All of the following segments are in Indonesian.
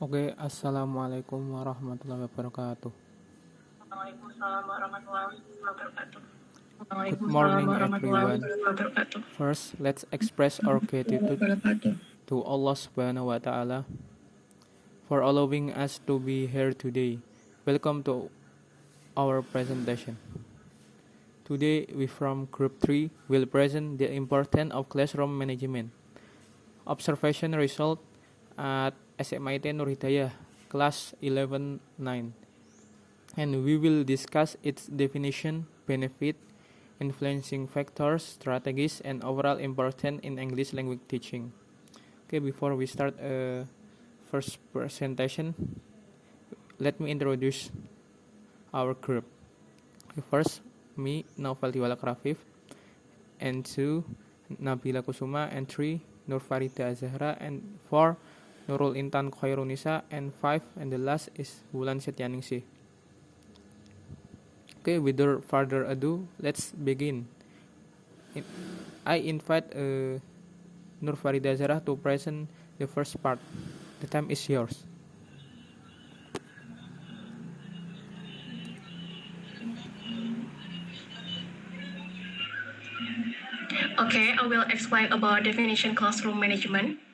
Oke, assalamualaikum warahmatullahi wabarakatuh. Waalaikumsalam warahmatullahi wabarakatuh. Good Waalaikumsalam morning, warahmatullahi everyone. wabarakatuh. First, let's express our gratitude to Allah Subhanahu wa Ta'ala for allowing us to be here today. Welcome to our presentation. Today, we from Group 3 will present the importance of classroom management. Observation result at SMIT Nur Hidayah, class 11-9. And we will discuss its definition, benefit, influencing factors, strategies, and overall importance in English language teaching. Okay, before we start first presentation, let me introduce our group. Okay, first, me, Naufal Tiwala Krafif, and 2, Nabila Kusuma, and 3, Nur Farida Zahra, and 4, Nurul Intan Khairunisa, and 5, and the last is Wulan Setyaningsih. Okay, without further ado, let's begin. I invite Nur Farida Zahra to present the first part. The time is yours. Okay, I will explain about definition classroom management.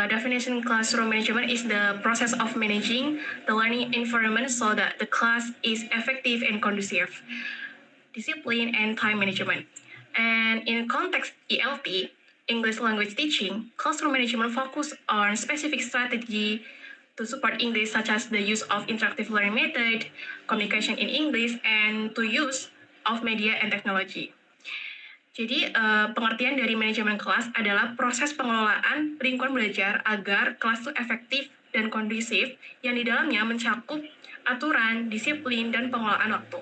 Definition classroom management is the process of managing the learning environment so that the class is effective and conducive. Discipline and time management. And in context ELT, English language teaching, classroom management focus on specific strategy to support English such as the use of interactive learning method, communication in English, and to use of media and technology. Jadi, pengertian dari manajemen kelas adalah proses pengelolaan lingkungan belajar agar kelas itu efektif dan kondusif yang di dalamnya mencakup aturan, disiplin, dan pengelolaan waktu.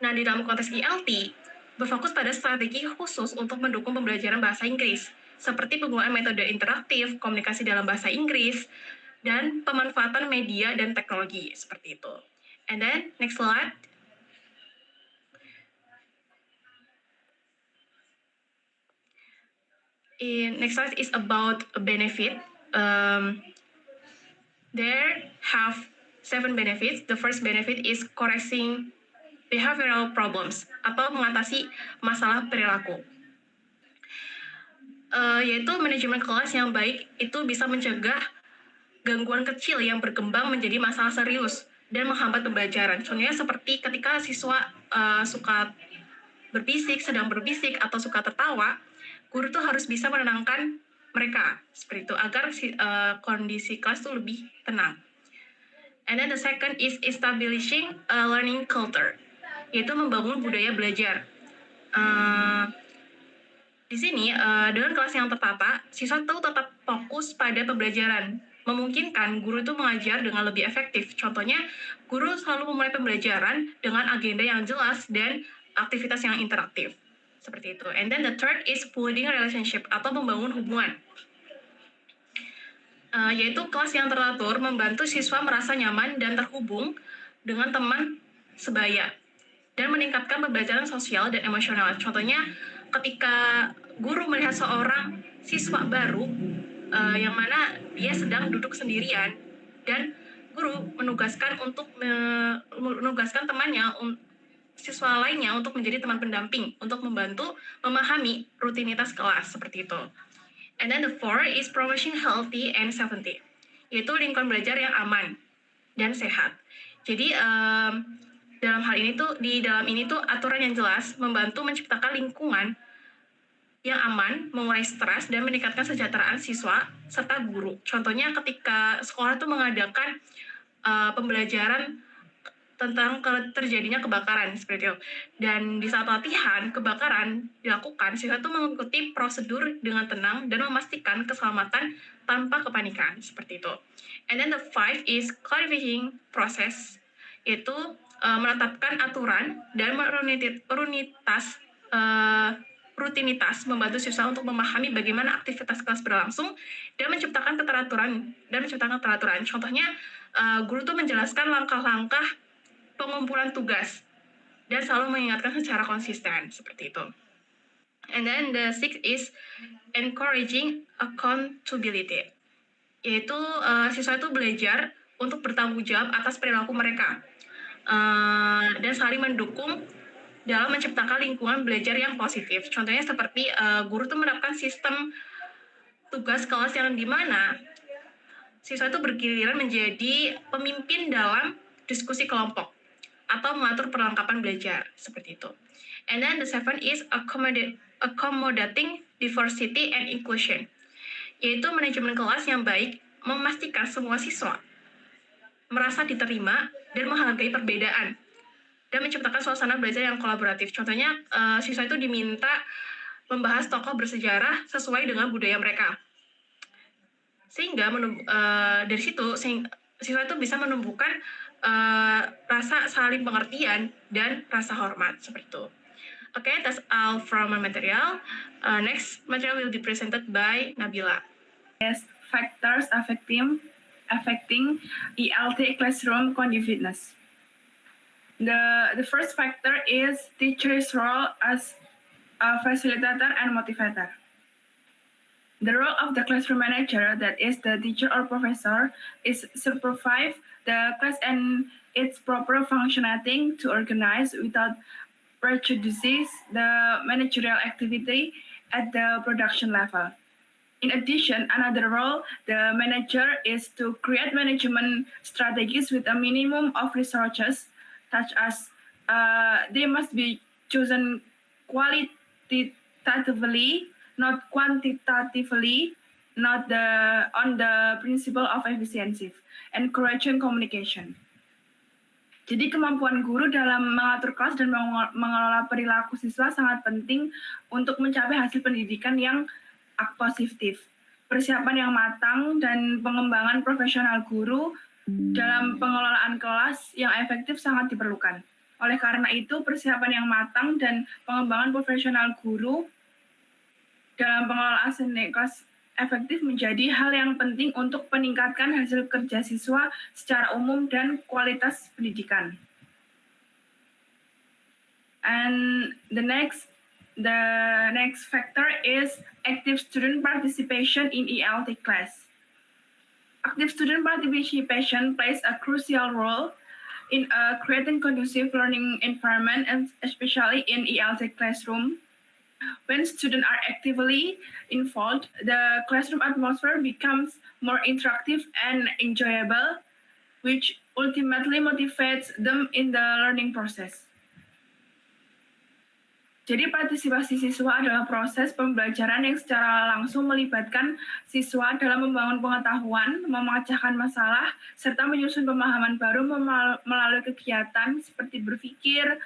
Nah, di dalam konteks ELT, berfokus pada strategi khusus untuk mendukung pembelajaran bahasa Inggris, seperti penggunaan metode interaktif, komunikasi dalam bahasa Inggris, dan pemanfaatan media dan teknologi, seperti itu. And then, next slide. Next slide is about a benefit. There have 7 benefits. The first benefit is correcting behavioral problems atau mengatasi masalah perilaku. Yaitu manajemen kelas yang baik itu bisa mencegah gangguan kecil yang berkembang menjadi masalah serius dan menghambat pembelajaran. Contohnya seperti ketika siswa suka berbisik, sedang berbisik, atau suka tertawa, guru tuh harus bisa menenangkan mereka seperti itu agar kondisi kelas tuh lebih tenang. And then the second is establishing a learning culture, yaitu membangun budaya belajar. Di sini, dengan kelas yang tertata, siswa tuh tetap fokus pada pembelajaran, memungkinkan guru itu mengajar dengan lebih efektif. Contohnya, guru selalu memulai pembelajaran dengan agenda yang jelas dan aktivitas yang interaktif. Seperti itu. And then the third is building relationship atau membangun hubungan. Yaitu kelas yang teratur membantu siswa merasa nyaman dan terhubung dengan teman sebaya dan meningkatkan pembelajaran sosial dan emosional. Contohnya, ketika guru melihat seorang siswa baru yang mana dia sedang duduk sendirian dan guru menugaskan temannya, siswa lainnya untuk menjadi teman pendamping untuk membantu memahami rutinitas kelas seperti itu. And then the fourth is promoting healthy and safety, yaitu lingkungan belajar yang aman dan sehat. Jadi dalam hal ini tuh di dalam ini tuh aturan yang jelas membantu menciptakan lingkungan yang aman, mengurai stres dan meningkatkan kesejahteraan siswa serta guru. Contohnya ketika sekolah tuh mengadakan pembelajaran tentang terjadinya kebakaran seperti itu. Dan di saat latihan kebakaran dilakukan, siswa itu mengikuti prosedur dengan tenang dan memastikan keselamatan tanpa kepanikan seperti itu. And then the five is clarifying process, yaitu menetapkan aturan dan rutinitas membantu siswa untuk memahami bagaimana aktivitas kelas berlangsung dan menciptakan keteraturan. Contohnya, guru tuh menjelaskan langkah-langkah pengumpulan tugas dan selalu mengingatkan secara konsisten seperti itu. And then the sixth is encouraging accountability, yaitu siswa itu belajar untuk bertanggung jawab atas perilaku mereka dan saling mendukung dalam menciptakan lingkungan belajar yang positif. Contohnya seperti guru itu menerapkan sistem tugas kelas yang dimana siswa itu bergiliran menjadi pemimpin dalam diskusi kelompok atau mengatur perlengkapan belajar seperti itu. And then the seven is accommodating diversity and inclusion, yaitu manajemen kelas yang baik memastikan semua siswa merasa diterima dan menghargai perbedaan dan menciptakan suasana belajar yang kolaboratif. Contohnya, siswa itu diminta membahas tokoh bersejarah sesuai dengan budaya mereka. Sehingga dari situ siswa itu bisa menumbuhkan rasa saling pengertian dan rasa hormat seperti itu. Okay, that's all from my material. Next material will be presented by Nabila. Yes, factors affecting ELT classroom conduciveness. The first factor is teacher's role as a facilitator and motivator. The role of the classroom manager, that is the teacher or professor, is supervise the class and its proper functioning to organize without prejudices the managerial activity at the production level. In addition, another role, the manager is to create management strategies with a minimum of resources, such as they must be chosen qualitatively, not quantitatively, not on the principle of efficiency, encouraging communication. Jadi kemampuan guru dalam mengatur kelas dan mengelola perilaku siswa sangat penting untuk mencapai hasil pendidikan yang positif. Persiapan yang matang dan pengembangan profesional guru dalam pengelolaan kelas yang efektif sangat diperlukan. Oleh karena itu, persiapan yang matang dan pengembangan profesional guru dalam pengelolaan seni kelas efektif menjadi hal yang penting untuk meningkatkan hasil kerja siswa secara umum dan kualitas pendidikan. And the next factor is active student participation in ELT class. Active student participation plays a crucial role in creating conducive learning environment, and especially in ELT classroom. When students are actively involved, the classroom atmosphere becomes more interactive and enjoyable, which ultimately motivates them in the learning process. Jadi partisipasi siswa adalah proses pembelajaran yang secara langsung melibatkan siswa dalam membangun pengetahuan, memecahkan masalah, serta menyusun pemahaman baru melalui kegiatan seperti berpikir,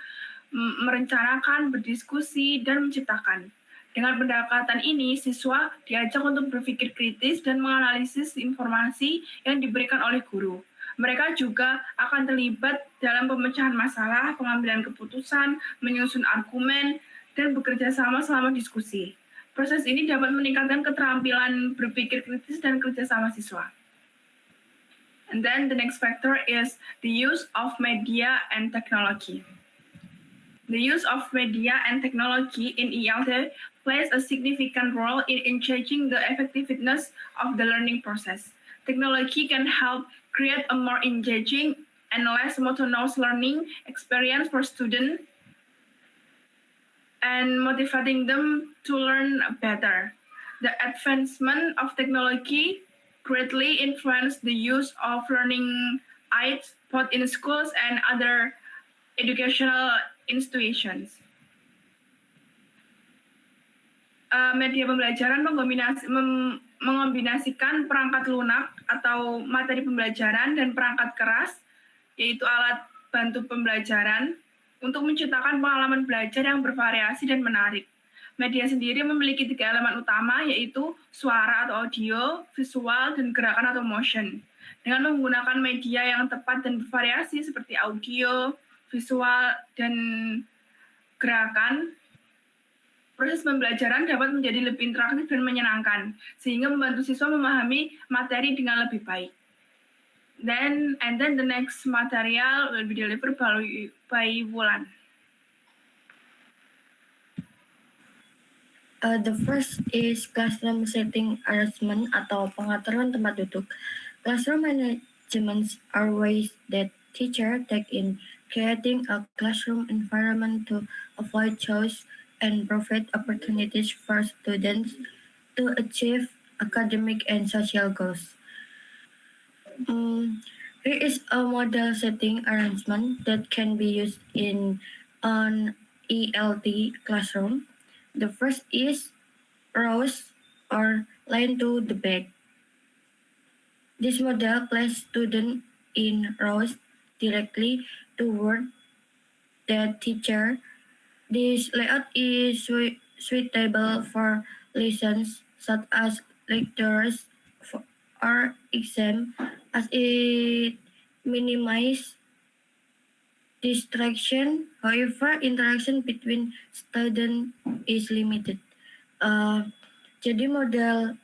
merencanakan, berdiskusi, dan menciptakan. Dengan pendekatan ini, siswa diajak untuk berpikir kritis dan menganalisis informasi yang diberikan oleh guru. Mereka juga akan terlibat dalam pemecahan masalah, pengambilan keputusan, menyusun argumen, dan bekerja sama selama diskusi. Proses ini dapat meningkatkan keterampilan berpikir kritis dan kerjasama siswa. And then the next factor is the use of media and technology. The use of media and technology in ELT plays a significant role in enhancing the effectiveness of the learning process. Technology can help create a more engaging and less monotonous learning experience for students and motivating them to learn better. The advancement of technology greatly influenced the use of learning aids both in schools and other educational institutions. Media pembelajaran mengombinasikan perangkat lunak atau materi pembelajaran dan perangkat keras, yaitu alat bantu pembelajaran, untuk menciptakan pengalaman belajar yang bervariasi dan menarik. Media sendiri memiliki 3 elemen utama, yaitu suara atau audio, visual, dan gerakan atau motion. Dengan menggunakan media yang tepat dan bervariasi seperti audio, visual, dan gerakan, proses pembelajaran dapat menjadi lebih interaktif dan menyenangkan, sehingga membantu siswa memahami materi dengan lebih baik. And then the next material will be delivered by Wulan. The first is classroom setting arrangement atau pengaturan tempat duduk. Classroom managements are ways that teacher take in creating a classroom environment to avoid chaos and provide opportunities for students to achieve academic and social goals. Here is a model setting arrangement that can be used in an ELT classroom. The first is rows or line to the back. This model places students in rows directly toward the teacher. This layout is suitable for lessons such as lectures or exam, as it minimizes distraction. However, interaction between students is limited. Jadi model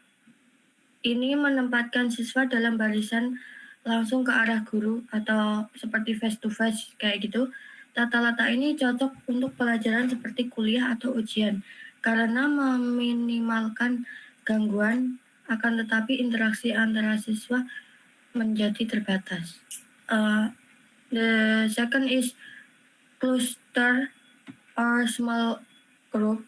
ini menempatkan siswa dalam barisan langsung ke arah guru atau seperti face to face kayak gitu. Tata letak ini cocok untuk pelajaran seperti kuliah atau ujian karena meminimalkan gangguan, akan tetapi interaksi antara siswa menjadi terbatas. The second is cluster or small group.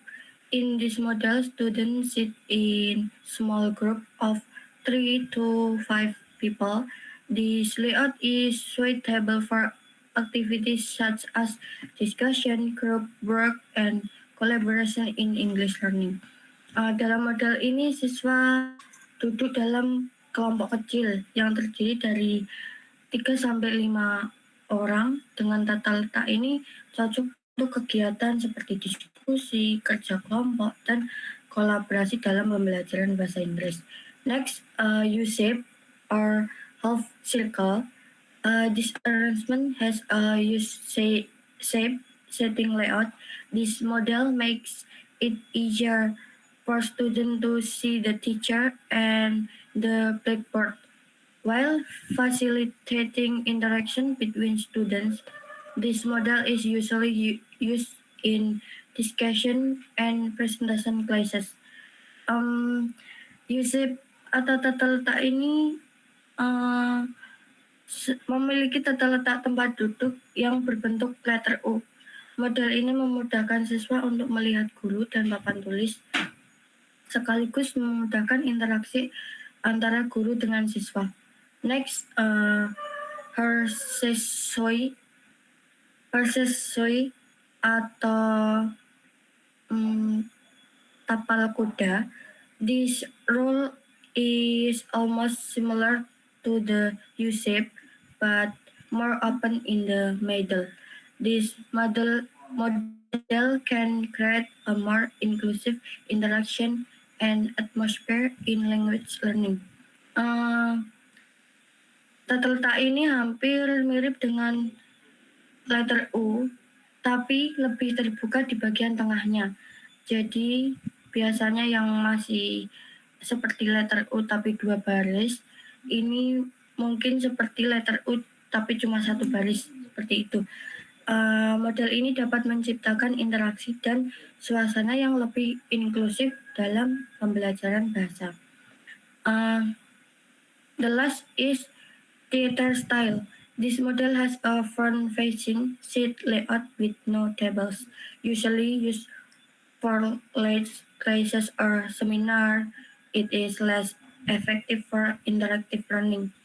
In this model, students sit in small group of 3 to 5 people. This layout is suitable for activities such as discussion, group work, and collaboration in English learning. Dalam model ini, siswa duduk dalam kelompok kecil yang terdiri dari 3 sampai 5 orang. Dengan tata letak ini cocok untuk kegiatan seperti diskusi, kerja kelompok, dan kolaborasi dalam pembelajaran bahasa Inggris. Next, U-shape or half circle. This arrangement has a U-shape setting layout. This model makes it easier for students to see the teacher and the blackboard, while facilitating interaction between students. This model is usually used in discussion and presentation classes. U-shape atau tata letak ini memiliki tata letak tempat duduk yang berbentuk letter U. Model ini memudahkan siswa untuk melihat guru dan papan tulis, sekaligus memudahkan interaksi antara guru dengan siswa. Next, Hersesoi atau tapal kuda. This rule is almost similar to the U-shape, but more open in the middle. This model can create a more inclusive interaction and atmosphere in language learning. Tata letak ini hampir mirip dengan letter U, tapi lebih terbuka di bagian tengahnya. Jadi biasanya yang masih seperti letter U tapi 2 baris, ini mungkin seperti letter U tapi cuma 1 baris, seperti itu. Model ini dapat menciptakan interaksi dan suasana yang lebih inklusif dalam pembelajaran bahasa. The last is theater style. This model has a front-facing seat layout with no tables, usually used for late classes or seminar. It is less effective for interactive learning.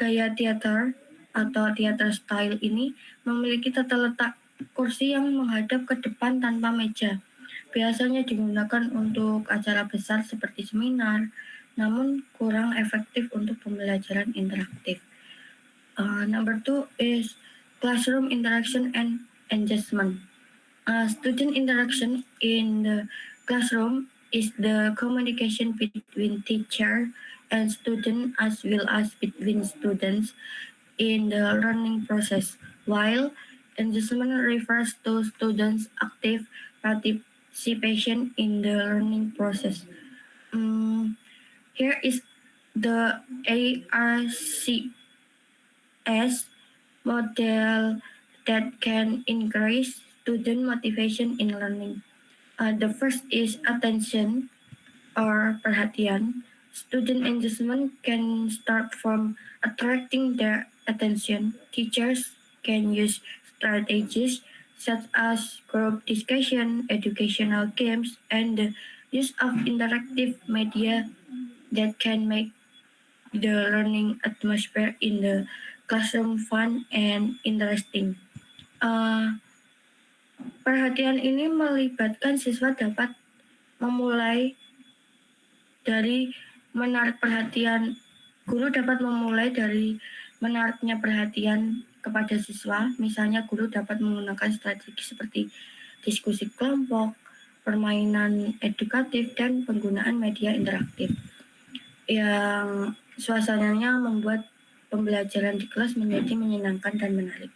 Gaya teater atau theater style ini memiliki tata letak kursi yang menghadap ke depan tanpa meja. Biasanya digunakan untuk acara besar seperti seminar, namun kurang efektif untuk pembelajaran interaktif. Number 2 is classroom interaction and engagement. Student interaction in the classroom is the communication between teacher and student as well as between students in the learning process, while engagement refers to students' active participation in the learning process. Here is the ARC model that can increase student motivation in learning. The first is attention or perhatian. Student engagement can start from attracting their attention. Teachers can use strategies such as group discussion, educational games, and the use of interactive media that can make the learning atmosphere in the classroom fun and interesting. Uh, Perhatian ini melibatkan siswa dapat memulai dari menarik perhatian. Guru dapat memulai dari menariknya perhatian kepada siswa. Misalnya guru dapat menggunakan strategi seperti diskusi kelompok, permainan edukatif, dan penggunaan media interaktif yang suasananya membuat pembelajaran di kelas menjadi menyenangkan dan menarik.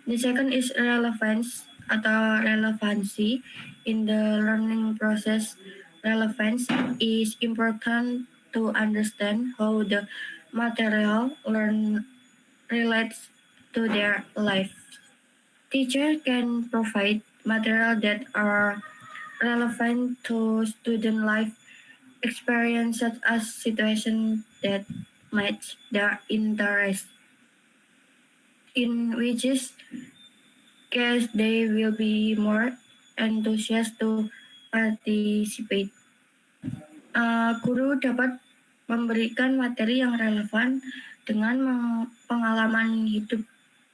The second is relevance atau relevansi. In the learning process, relevance is important to understand how the material learned relates to their life. Teacher can provide material that are relevant to student life experience, such as situations that match their interest, in which case they will be more enthusiastic to participate. Guru dapat memberikan materi yang relevan dengan pengalaman hidup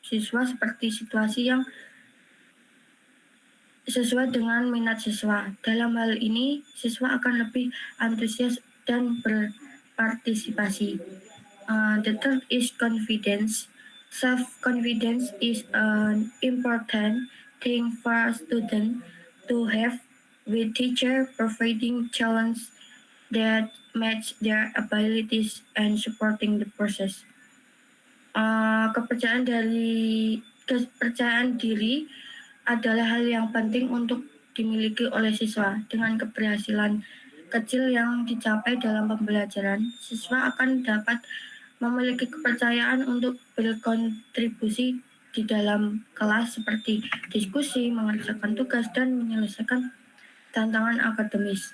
siswa seperti situasi yang sesuai dengan minat siswa. Dalam hal ini, siswa akan lebih antusias dan berpartisipasi. The third is confidence. Self-confidence is an important thing for a student to have, with teacher providing challenge that match their abilities and supporting the process. Kepercayaan diri adalah hal yang penting untuk dimiliki oleh siswa. Dengan keberhasilan kecil yang dicapai dalam pembelajaran, siswa akan dapat memiliki kepercayaan untuk berkontribusi di dalam kelas seperti diskusi, mengerjakan tugas, dan menyelesaikan tantangan akademis.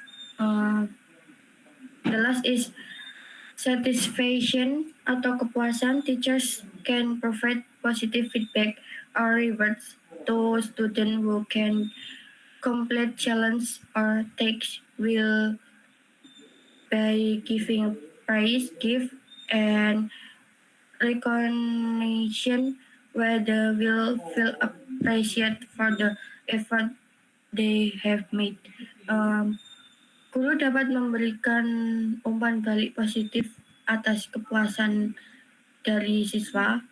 The last is satisfaction atau kepuasan. Teachers can provide positive feedback or rewards to students who can complete challenge or tasks will by giving praise, gift, and recognition where they will feel appreciated for the effort they have made. Guru dapat memberikan umpan balik positif atas kepuasan dari siswa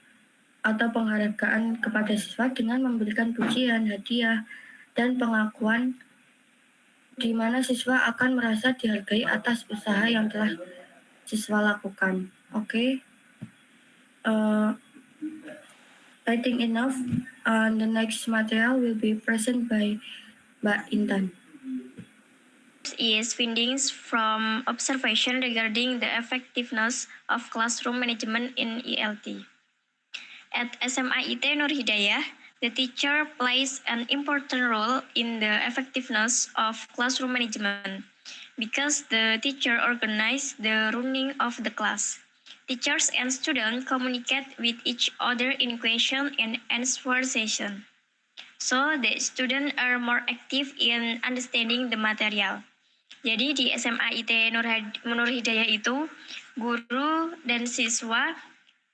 atau penghargaan kepada siswa dengan memberikan pujian, hadiah, dan pengakuan di mana siswa akan merasa dihargai atas usaha yang telah siswa lakukan. Okay. I think enough. The next material will be present by Mbak Intan. Is findings from observation regarding the effectiveness of classroom management in ELT. At SMA IT Nur Hidayah, the teacher plays an important role in the effectiveness of classroom management because the teacher organizes the running of the class. Teachers and students communicate with each other in question and answer session. So the students are more active in understanding the material. Jadi di SMA IT Nur Hidayah itu, guru dan siswa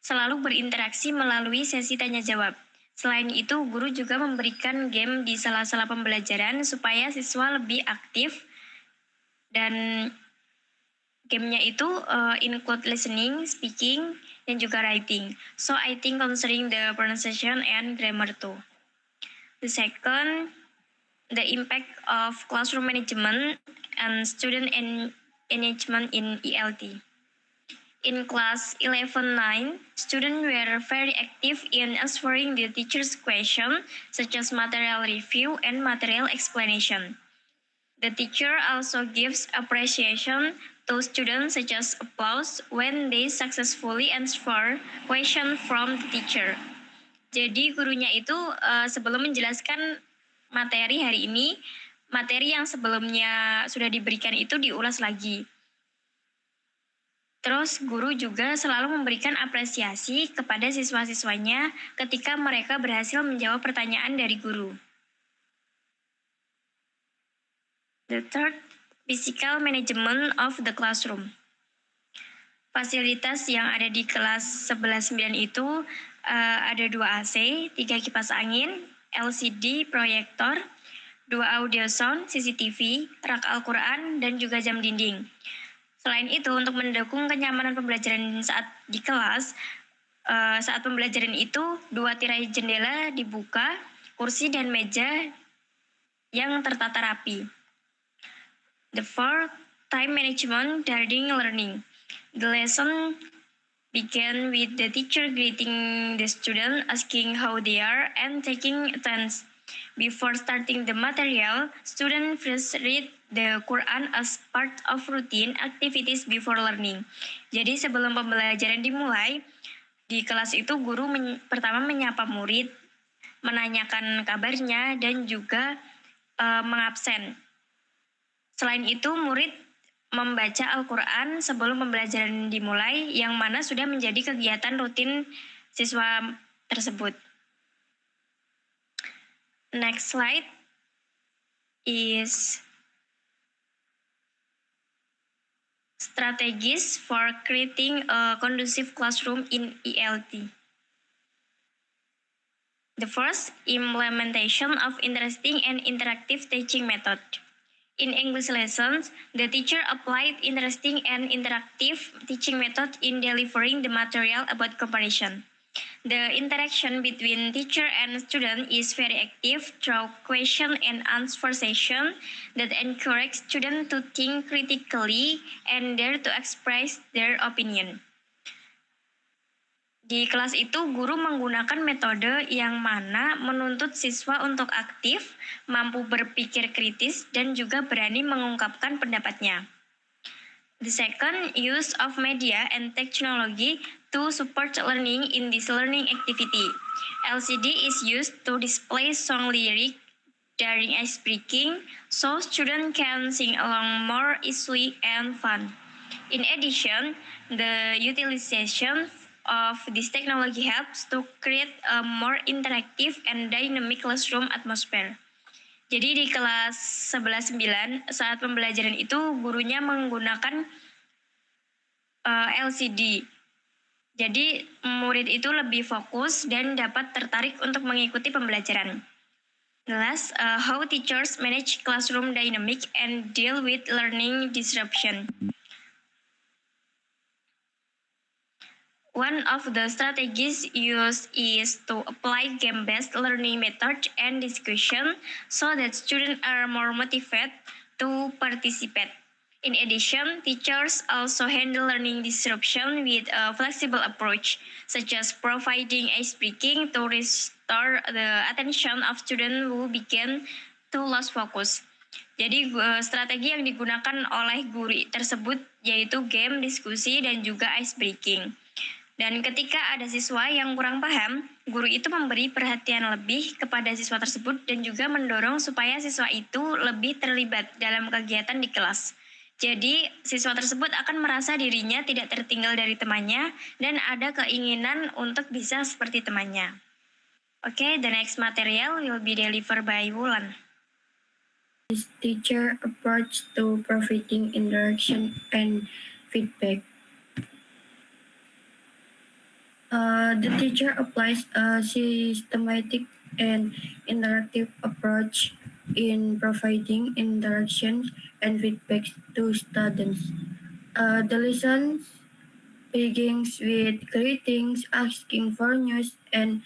selalu berinteraksi melalui sesi tanya jawab. Selain itu, guru juga memberikan game di sela-sela pembelajaran supaya siswa lebih aktif, dan gamenya itu include listening, speaking, dan juga writing. So I think considering the pronunciation and grammar too. The second, the impact of classroom management and student engagement in ELT. In class 11-9, students were very active in answering the teacher's question, such as material review and material explanation. The teacher also gives appreciation to students, such as applause when they successfully answer question from the teacher. Jadi gurunya itu sebelum menjelaskan materi hari ini, materi yang sebelumnya sudah diberikan itu diulas lagi. Terus guru juga selalu memberikan apresiasi kepada siswa-siswanya ketika mereka berhasil menjawab pertanyaan dari guru. The third, physical management of the classroom. Fasilitas yang ada di kelas 11-9 itu ada 2 AC, 3 kipas angin, LCD, proyektor, 2 audio sound, CCTV, rak Al-Quran, dan juga jam dinding. Selain itu, untuk mendukung kenyamanan pembelajaran saat di kelas, saat pembelajaran itu 2 tirai jendela dibuka, kursi dan meja yang tertata rapi. The fourth, time management during learning. The lesson began with the teacher greeting the student, asking how they are, and taking turns. Before starting the material, students first read the Quran as part of routine activities before learning. Jadi sebelum pembelajaran dimulai, di kelas itu guru pertama menyapa murid, menanyakan kabarnya, dan juga mengabsen. Selain itu, murid membaca Al-Quran sebelum pembelajaran dimulai, yang mana sudah menjadi kegiatan rutin siswa tersebut. Next slide is strategies for creating a conducive classroom in ELT. The first, implementation of interesting and interactive teaching method. In English lessons, the teacher applied interesting and interactive teaching method in delivering the material about comparison. The interaction between teacher and student is very active through question and answer session that encourage students to think critically and dare to express their opinion. Di kelas itu, guru menggunakan metode yang mana menuntut siswa untuk aktif, mampu berpikir kritis, dan juga berani mengungkapkan pendapatnya. The second, use of media and technology to support learning in this learning activity. LCD is used to display song lyric during ice breaking, so students can sing along more easily and fun. In addition, the utilization of this technology helps to create a more interactive and dynamic classroom atmosphere. Jadi di kelas 11-9 saat pembelajaran itu gurunya menggunakan LCD. Jadi murid itu lebih fokus dan dapat tertarik untuk mengikuti pembelajaran. Last, how teachers manage classroom dynamic and deal with learning disruption. One of the strategies used is to apply game-based learning method and discussion so that students are more motivated to participate. In addition, teachers also handle learning disruption with a flexible approach, such as providing ice breaking to restore the attention of students who begin to lose focus. Jadi strategi yang digunakan oleh guru tersebut yaitu game, diskusi, dan juga ice breaking. Dan ketika ada siswa yang kurang paham, guru itu memberi perhatian lebih kepada siswa tersebut dan juga mendorong supaya siswa itu lebih terlibat dalam kegiatan di kelas. Jadi, siswa tersebut akan merasa dirinya tidak tertinggal dari temannya dan ada keinginan untuk bisa seperti temannya. Okay, the next material will be delivered by Wulan. This teacher approach to providing interaction and feedback. The teacher applies a systematic and interactive approach in providing interaction and feedback to students. The lesson begins with greetings, asking for news, and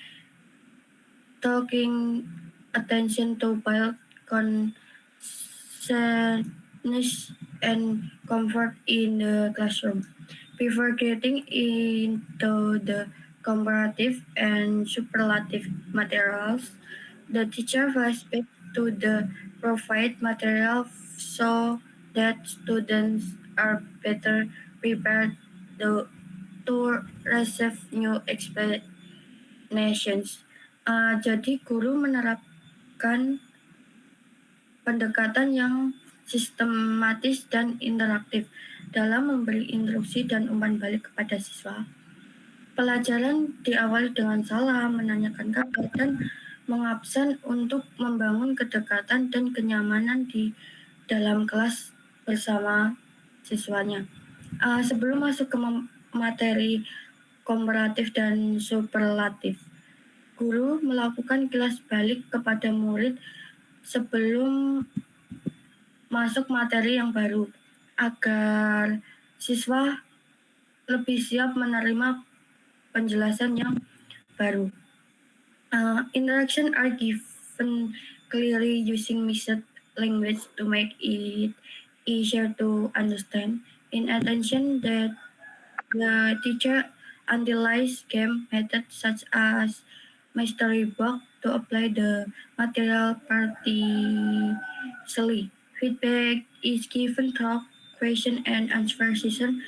talking attention to build consciousness and comfort in the classroom. Before getting into the comparative and superlative materials, the teacher first speaks to the provide material so that students are better prepared to receive new explanations. Jadi guru menerapkan pendekatan yang sistematis dan interaktif dalam memberi instruksi dan umpan balik kepada siswa. Pelajaran diawali dengan salam, menanyakan kabar, dan mengabsen untuk membangun kedekatan dan kenyamanan di dalam kelas bersama siswanya. Sebelum masuk ke materi komparatif dan superlatif, guru melakukan kilas balik kepada murid sebelum masuk materi yang baru agar siswa lebih siap menerima penjelasan yang baru. Interaction are given clearly using mixed language to make it easier to understand. In addition, that the teacher utilize game methods such as mystery box to apply the material precisely. Feedback is given through question and answer session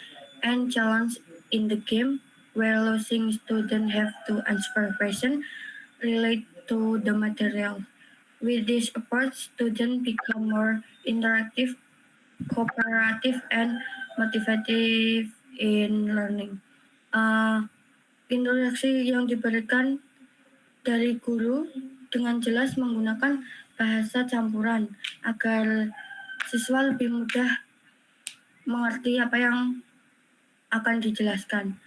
and challenge in the game, where losing students have to answer questions related to the material. With this approach, students become more interactive, cooperative, and motivative in learning. Interaksi yang diberikan dari guru dengan jelas menggunakan bahasa campuran agar siswa lebih mudah mengerti apa yang akan dijelaskan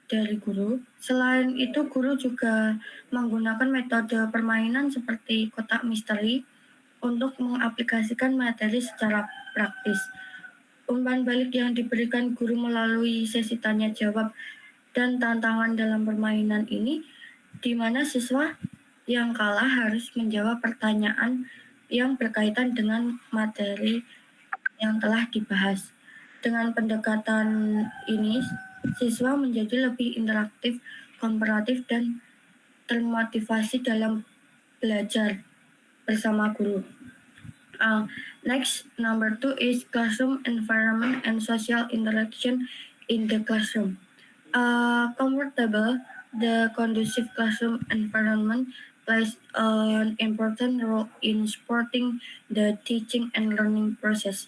dari guru. Selain itu, guru juga menggunakan metode permainan seperti kotak misteri untuk mengaplikasikan materi secara praktis. Umpan balik yang diberikan guru melalui sesi tanya jawab dan tantangan dalam permainan ini, di mana siswa yang kalah harus menjawab pertanyaan yang berkaitan dengan materi yang telah dibahas. Dengan pendekatan ini, siswa menjadi lebih interaktif, komparatif, dan termotivasi dalam belajar bersama guru. Next, number 2 is classroom environment and social interaction in the classroom. Comfortable, the conducive classroom environment plays an important role in supporting the teaching and learning process.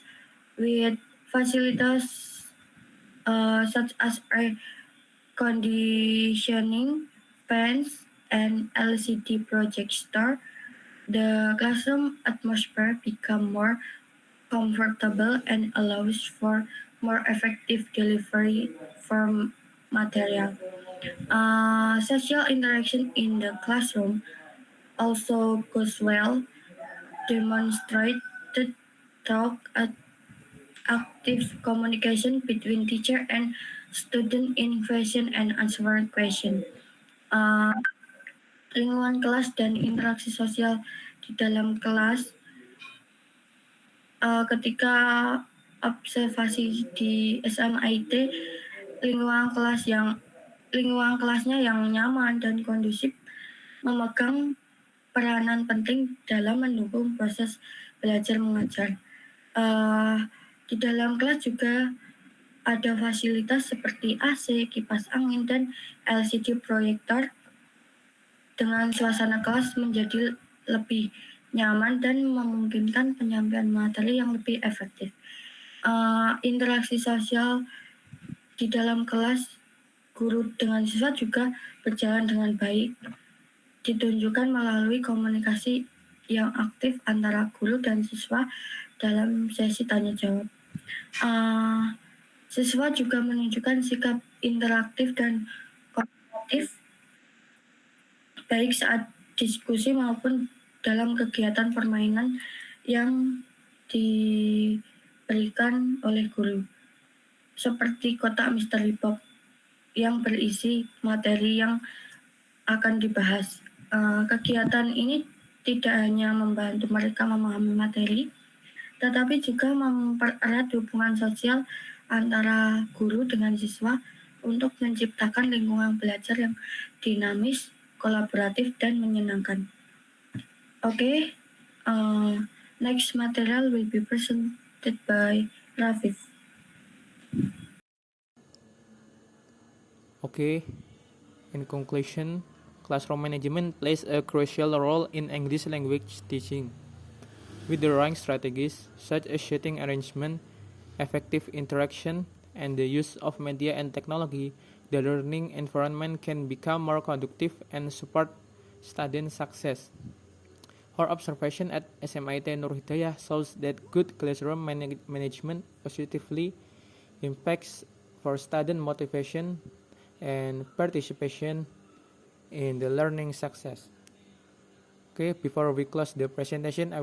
With facilities such as air conditioning, fans, and LCD projector, the classroom atmosphere becomes more comfortable and allows for more effective delivery for material. Social interaction in the classroom also goes well, demonstrated through active communication between teacher and student in question and answer question. Lingkungan kelas dan interaksi sosial di dalam kelas. Ketika observasi di SMIT, lingkungan kelasnya yang nyaman dan kondusif memegang peranan penting dalam mendukung proses belajar mengajar. Di dalam kelas juga ada fasilitas seperti AC, kipas angin, dan LCD proyektor. Dengan suasana kelas menjadi lebih nyaman dan memungkinkan penyampaian materi yang lebih efektif. Interaksi sosial di dalam kelas guru dengan siswa juga berjalan dengan baik, ditunjukkan melalui komunikasi yang aktif antara guru dan siswa dalam sesi tanya jawab. Siswa juga menunjukkan sikap interaktif dan kooperatif baik saat diskusi maupun dalam kegiatan permainan yang diberikan oleh guru, seperti kotak misteri box yang berisi materi yang akan dibahas. Kegiatan ini tidak hanya membantu mereka memahami materi, tetapi juga mempererat hubungan sosial antara guru dengan siswa untuk menciptakan lingkungan belajar yang dinamis, kolaboratif, dan menyenangkan. Okay, next material will be presented by Rafif. Okay, in conclusion, classroom management plays a crucial role in English language teaching. With the right strategies, such as seating arrangement, effective interaction, and the use of media and technology, the learning environment can become more conducive and support student success. Our observation at SMIT Nur Hidayah shows that good classroom management positively impacts for student motivation and participation in the learning success. Okay, before we close the presentation,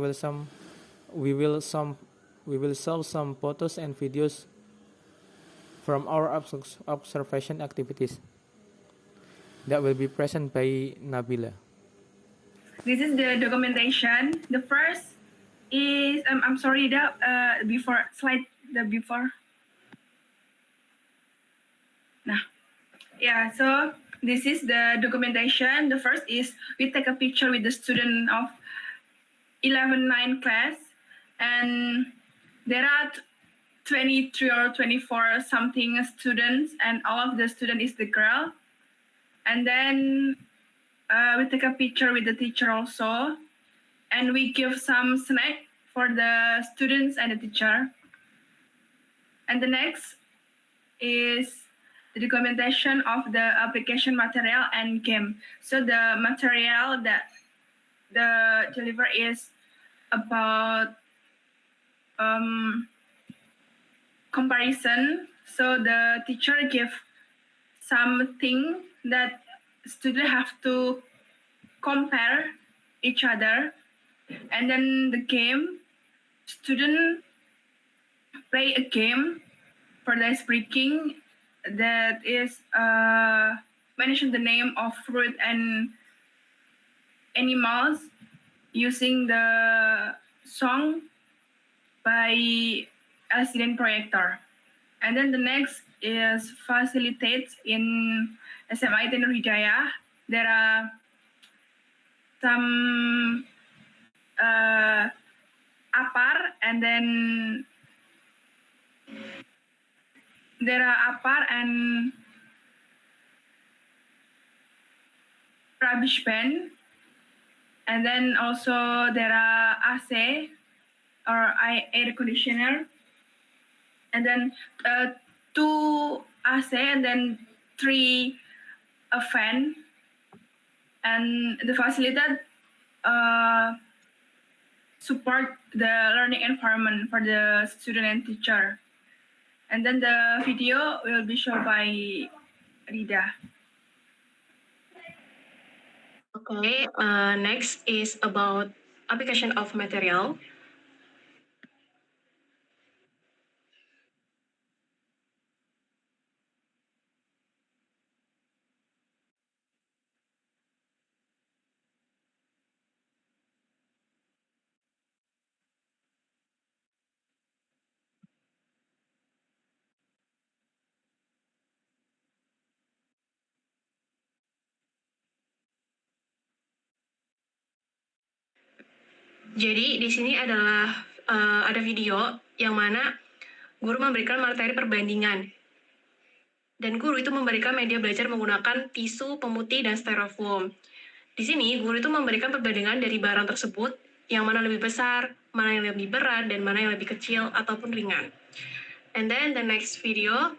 we will show some photos and videos from our observation activities that will be present by Nabila. This is the documentation. The first is I'm sorry, the before. Nah, yeah. So this is the documentation. The first is we take a picture with the student of 11-9 class, and there are 23 or 24 something students, and all of the student is the girl. And then we take a picture with the teacher also, and we give some snack for the students and the teacher. And the next is the documentation of the application material and game. So the material that the deliver is about comparison. So the teacher give something that students have to compare each other, and then the game, student play a game for the ice breaking that is mention the name of fruit and animals using the song by LCD projector. And then the next is facilitates in SMIT Nur Hidayah. There are some APAR, and then there are APAR and rubbish bin, and then also there are AC or air conditioner, and then 2 AC, and then 3 a fan, and the facilitator support the learning environment for the student and teacher. And then the video will be shown by Rida. Okay, next is about application of material. Jadi di sini adalah ada video yang mana guru memberikan materi perbandingan. Dan guru itu memberikan media belajar menggunakan tisu, pemutih, dan styrofoam. Di sini guru itu memberikan perbandingan dari barang tersebut, yang mana lebih besar, mana yang lebih berat, dan mana yang lebih kecil ataupun ringan. And then the next video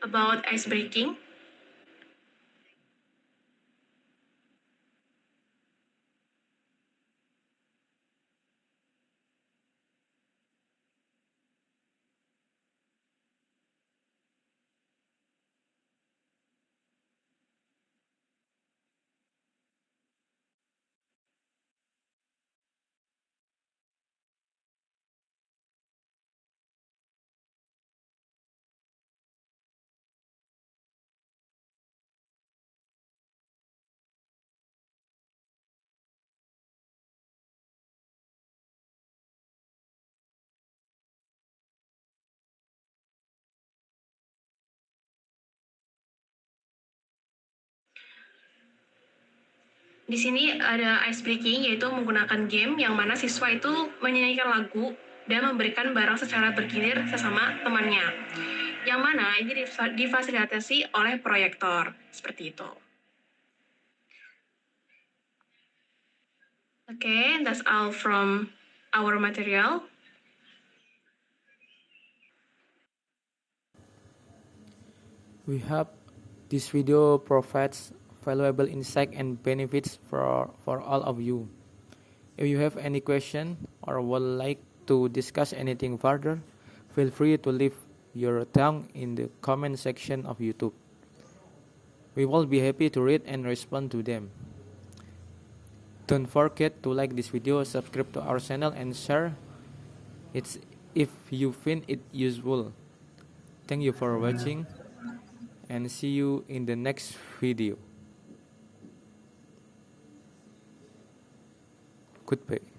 about ice breaking. Di sini ada ice breaking, yaitu menggunakan game yang mana siswa itu menyanyikan lagu dan memberikan barang secara bergilir sesama temannya. Yang mana ini difasilitasi oleh proyektor, seperti itu. Okay, that's all from our material. We hope this video provides valuable insight and benefits for all of you. If you have any question or would like to discuss anything further, feel free to leave your thought in the comment section of YouTube. We will be happy to read and respond to them. Don't forget to like this video, subscribe to our channel, and share it if you find it useful. Thank you for watching, and see you in the next video. Goodbye.